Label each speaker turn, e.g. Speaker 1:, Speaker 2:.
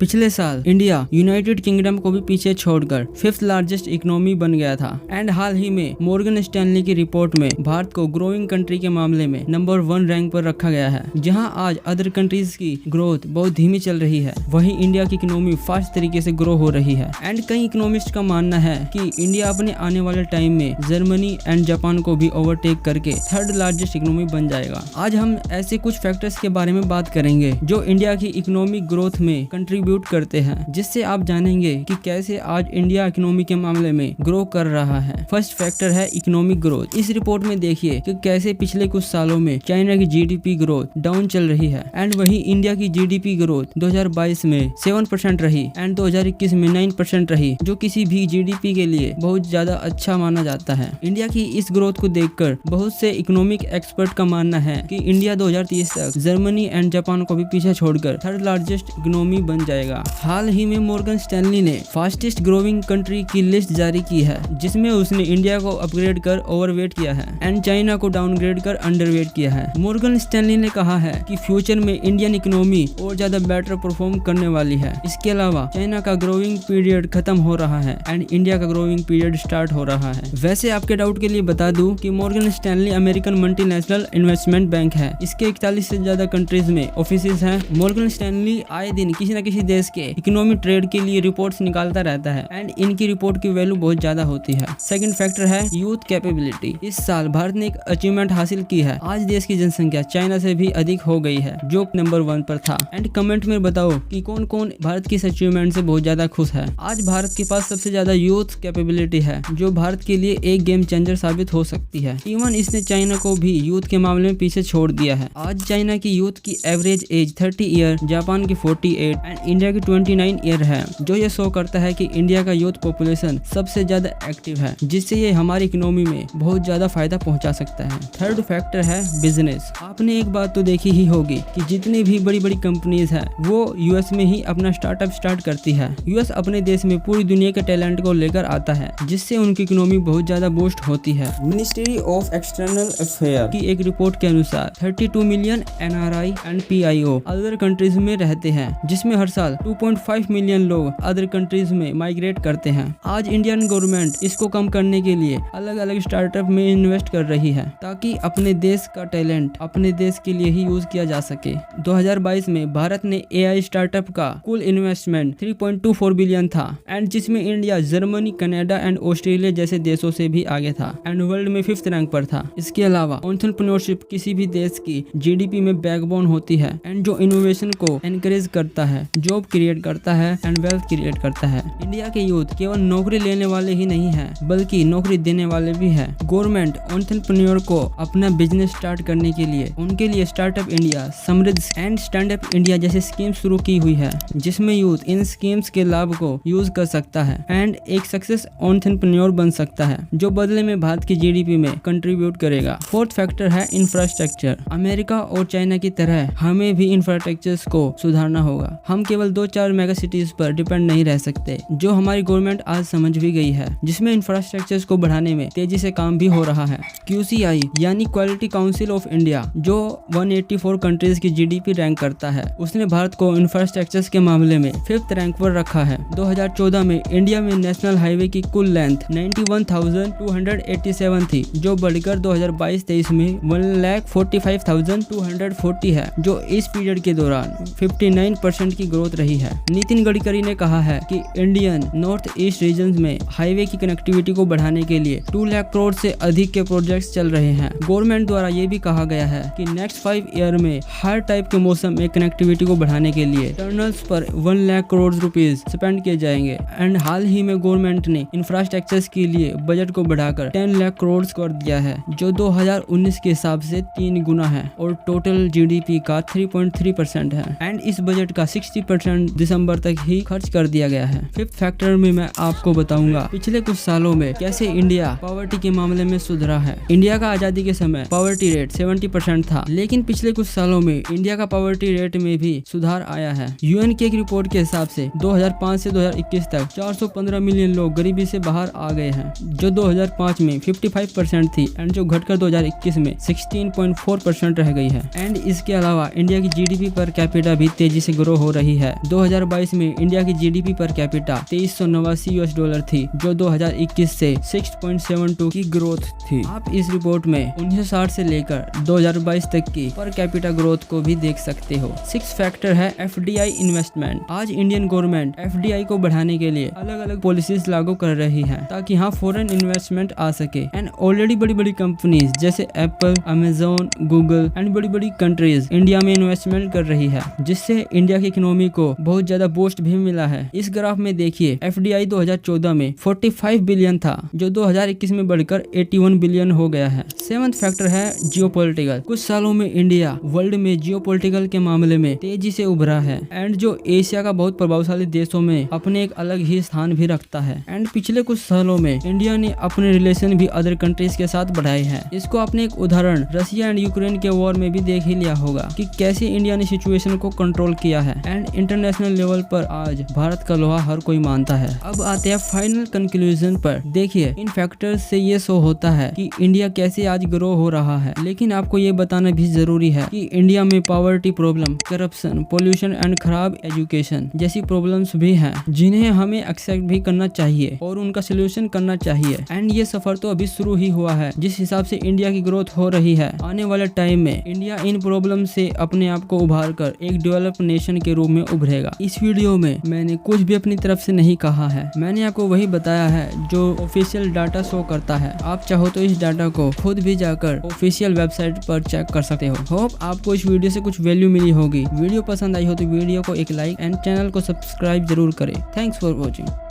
Speaker 1: पिछले साल India United kingdom को भी पीछे छोड़कर 5th लार्जेस्ट इकोनॉमी बन गया था। एंड हाल ही में मॉर्गन स्टैनली की रिपोर्ट में भारत को ग्रोइंग कंट्री के मामले में नंबर 1 रैंक पर रखा गया है। जहां आज अदर कंट्रीज की ग्रोथ बहुत धीमी चल रही है, वहीं इंडिया की इकोनॉमी फास्ट तरीके से ग्रो हो रही है। एंड कई इकोनॉमिस्ट का मानना है कि इंडिया अपने आने वाले टाइम में जर्मनी एंड जापान को भी ओवरटेक करके 3rd लार्जेस्ट इकोनॉमी बन जाएगा। आज हम ऐसे कुछ फैक्टर्स के बारे में बात करेंगे जो इंडिया की इकोनॉमिक ग्रोथ में कंट्रीब्यूट करते हैं, जिससे आप जानेंगे कि कैसे आज इंडिया इकोनॉमी के मामले में ग्रो कर रहा है। फर्स्ट फैक्टर है इकोनॉमिक ग्रोथ। इस रिपोर्ट में देखिए कि कैसे पिछले कुछ सालों में चाइना की जीडीपी ग्रोथ डाउन चल रही है एंड वहीं इंडिया की जीडीपी ग्रोथ 2022 में 7% रही एंड 2021 में 9% रही, जो किसी भी जीडीपी के लिए बहुत ज्यादा अच्छा माना जाता है। इंडिया की इस ग्रोथ को देखकर बहुत से इकोनॉमिक एक्सपर्ट का मानना है कि इंडिया 2030 तक जर्मनी एंड जापान को भी पीछे छोड़कर 3rd लार्जेस्ट इकोनॉमी बन जाएगा। हाल ही में मॉर्गन स्टैनली ने फास्टेस्ट ग्रोइंग कंट्री की लिस्ट जारी की है, जिसमें उसने इंडिया को अपग्रेड कर ओवरवेट किया है एंड चाइना को डाउनग्रेड कर अंडरवेट किया है। मॉर्गन स्टैनली ने कहा है कि फ्यूचर में इंडियन इकोनॉमी और ज्यादा बेटर परफॉर्म करने वाली है। इसके अलावा चाइना का ग्रोइंग पीरियड खत्म हो रहा है एंड इंडिया का ग्रोइंग पीरियड स्टार्ट हो रहा है। वैसे आपके डाउट के लिए बता दूं कि Morgan Stanley American multinational investment bank है। इसके 41 से ज्यादा कंट्रीज में ऑफिसेज हैं। मॉर्गन स्टैनली आए दिन किसी न किसी देश के इकोनॉमी ट्रेड के लिए रिपोर्ट्स निकालता रहता है एंड इनकी रिपोर्ट की वैल्यू बहुत ज्यादा होती है। सेकंड फैक्टर है यूथ कैपेबिलिटी। इस साल भारत ने एक अचीवमेंट हासिल की है। आज देश की जनसंख्या चाइना से भी अधिक हो गई है, जो नंबर 1 पर था। एंड कमेंट में बताओ कि कौन कौन भारत की इस अचीवमेंट से बहुत ज्यादा खुश है। आज भारत के पास सबसे ज्यादा यूथ कैपेबिलिटी है, जो भारत के लिए एक गेम चेंजर साबित हो सकती है। इवन इसने चाइना को भी यूथ के मामले में पीछे छोड़ दिया है। आज चाइना की यूथ की एवरेज एज 30 ईयर, जापान की 48 एंड इंडिया की 29 ईयर है, जो ये शो करता है कि इंडिया का यूथ पॉपुलेशन सबसे ज्यादा एक्टिव है, जिससे ये हमारी इकोनॉमी में बहुत ज्यादा फायदा पहुंचा सकता है। थर्ड फैक्टर है बिजनेस। आपने एक बात तो देखी ही होगी कि जितनी भी बड़ी बड़ी कंपनीज है वो यूएस में ही अपना स्टार्टअप स्टार्ट करती है। यूएस अपने देश में पूरी दुनिया के टैलेंट को लेकर आता है, जिससे उनकी इकोनॉमी बहुत ज्यादा बूस्ट होती है। मिनिस्ट्री ऑफ एक्सटर्नल अफेयर की एक रिपोर्ट के अनुसार 32 million NRI and PIO other countries में रहते हैं, जिसमें हर साल 2.5 मिलियन लोग अदर कंट्रीज में माइग्रेट करते हैं। आज इंडियन गवर्नमेंट इसको कम करने के लिए अलग अलग स्टार्टअप में इन्वेस्ट कर रही है, ताकि अपने देश का टैलेंट अपने देश के लिए ही यूज किया जा सके। 2022 में भारत ने एआई स्टार्टअप का कुल इन्वेस्टमेंट 3.24 बिलियन था एंड जिसमें India Germany, Canada and Australia जैसे देशों से भी आगे था एंड वर्ल्ड में 5th रैंक पर था। इसके अलावा एंटरप्रेन्योरशिप किसी भी देश की जीडीपी में बैकबोन होती है एंड जो इनोवेशन को एनकरेज करता है, जॉब क्रिएट करता है एंड वेल्थ क्रिएट करता है। इंडिया के यूथ केवल नौकरी लेने वाले ही नहीं है, बल्कि नौकरी देने वाले भी है। गवर्नमेंट एंटरप्रेन्योर को अपना बिजनेस स्टार्ट करने के लिए उनके लिए स्टार्टअप इंडिया, समृद्ध एंड स्टैंड अप इंडिया जैसे स्कीम शुरू की हुई है, जिसमें यूथ इन स्कीम्स के लाभ को यूज कर सकता है एंड एक सक्सेस एंटरप्रेन्योर बन सकता है, जो बदले में भारत की जीडीपी में कंट्रीब्यूट करेगा। फोर्थ फैक्टर है इंफ्रास्ट्रक्चर। अमेरिका और चाइना की तरह हमें भी इंफ्रास्ट्रक्चर को सुधारना होगा। हम केवल 2-4 मेगा सिटीज पर डिपेंड नहीं रह सकते, जो हमारी गवर्नमेंट आज समझ भी गई है, जिसमें इंफ्रास्ट्रक्चर को बढ़ाने में तेजी से काम भी हो रहा है। QCI यानी क्वालिटी काउंसिल ऑफ इंडिया, जो 184 कंट्रीज की जीडीपी रैंक करता है, उसने भारत को इंफ्रास्ट्रक्चर के मामले में 5th रैंक पर रखा है। 2014 में इंडिया में नेशनल हाईवे की कुल लेंथ 91,287 थी, जो बढ़कर 2022-23 में 1,45,240 है, जो इस पीरियड के दौरान 59% की ग्रोथ रही है। नितिन गडकरी ने कहा है कि इंडियन नॉर्थ ईस्ट रीजन में हाईवे की कनेक्टिविटी को बढ़ाने के लिए 2 लाख करोड़ से अधिक के प्रोजेक्ट्स चल रहे हैं। गवर्नमेंट द्वारा ये भी कहा गया है कि नेक्स्ट 5 ईयर में हर टाइप के मौसम में कनेक्टिविटी को बढ़ाने के लिए टनल्स पर 1 लाख करोड़ रुपीज स्पेंड किए जाएंगे। एंड हाल ही में गवर्नमेंट ने इंफ्रास्ट्रक्चर के लिए बजट को बढ़ाकर 10 लाख करोड़ कर दिया है, जो 2019 के हिसाब से 3 गुना है और टोटल जीडीपी का 3.3% है। एंड इस बजट का 60% दिसंबर तक ही खर्च कर दिया गया है। फिफ्थ फैक्टर में मैं आपको बताऊंगा पिछले कुछ सालों में कैसे इंडिया पॉवर्टी के मामले में सुधरा है। इंडिया का आजादी के समय पॉवर्टी रेट 70% था, लेकिन पिछले कुछ सालों में इंडिया का पॉवर्टी रेट में भी सुधार आया है। यूएन की एक रिपोर्ट के हिसाब से 2005 से 2021 तक 415 मिलियन लोग गरीबी से बाहर आ गए हैं, जो 2005 में 55% थी एंड जो घटकर 2021 में 16.4% रह गई है। एंड इसके अलावा इंडिया की जीडीपी पर कैपिटा भी तेजी से ग्रो हो रही है है 2022 में इंडिया की जीडीपी पर कैपिटा $2389 थी, जो 2021 से 6.72 की ग्रोथ थी। आप इस रिपोर्ट में 1960 से लेकर 2022 तक की पर कैपिटा ग्रोथ को भी देख सकते हो। 6 फैक्टर है एफडीआई इन्वेस्टमेंट। आज इंडियन गवर्नमेंट एफडीआई को बढ़ाने के लिए अलग अलग पॉलिसीज लागू कर रही है ताकि यहाँ फॉरेन इन्वेस्टमेंट आ सके। एंड ऑलरेडी बड़ी बड़ी कंपनीज जैसे एप्पल, अमेजोन, गूगल एंड बड़ी बड़ी कंट्रीज इंडिया में इन्वेस्टमेंट कर रही है, जिससे इंडिया की इकोनॉमी को बहुत ज्यादा बूस्ट भी मिला है। इस ग्राफ में देखिए एफडीआई 2014 में 45 बिलियन था, जो 2021 में बढ़कर 81 बिलियन हो गया है। 7th फैक्टर है जियोपॉलिटिकल। कुछ सालों में इंडिया वर्ल्ड में जियोपॉलिटिकल के मामले में तेजी से उभरा है एंड जो एशिया का बहुत प्रभावशाली देशों में अपने एक अलग ही स्थान भी रखता है। एंड पिछले कुछ सालों में इंडिया ने अपने रिलेशन भी अदर कंट्रीज के साथ बढ़ाए हैं। इसको अपने एक उदाहरण रशिया एंड यूक्रेन के वॉर में भी देख ही लिया होगा कि कैसे इंडिया ने सिचुएशन को कंट्रोल किया है। एंड इंटरनेशनल लेवल पर आज भारत का लोहा हर कोई मानता है। अब आते हैं फाइनल कंक्लूजन पर। देखिए इन फैक्टर्स से ये शो होता है कि इंडिया कैसे आज ग्रो हो रहा है, लेकिन आपको ये बताना भी जरूरी है कि इंडिया में poverty problem, corruption, pollution and खराब एजुकेशन जैसी प्रॉब्लम्स भी हैं, जिन्हें हमें एक्सेप्ट भी करना चाहिए और उनका सोल्यूशन करना चाहिए। एंड ये सफर तो अभी शुरू ही हुआ है। जिस हिसाब से इंडिया की ग्रोथ हो रही है, आने वाले टाइम में इंडिया इन प्रॉब्लम से अपने आप को उभार कर एक डेवलप नेशन के रूप में उभरेगा। इस वीडियो में मैंने कुछ भी अपनी तरफ से नहीं कहा है, मैंने आपको वही बताया है जो ऑफिशियल डाटा शो करता है। आप चाहो तो इस डाटा को खुद भी जाकर ऑफिशियल वेबसाइट पर चेक कर सकते हो। होप आपको इस वीडियो से कुछ वैल्यू मिली होगी। वीडियो पसंद आई हो तो वीडियो को एक लाइक एंड चैनल को सब्सक्राइब जरूर करें। Thanks for watching.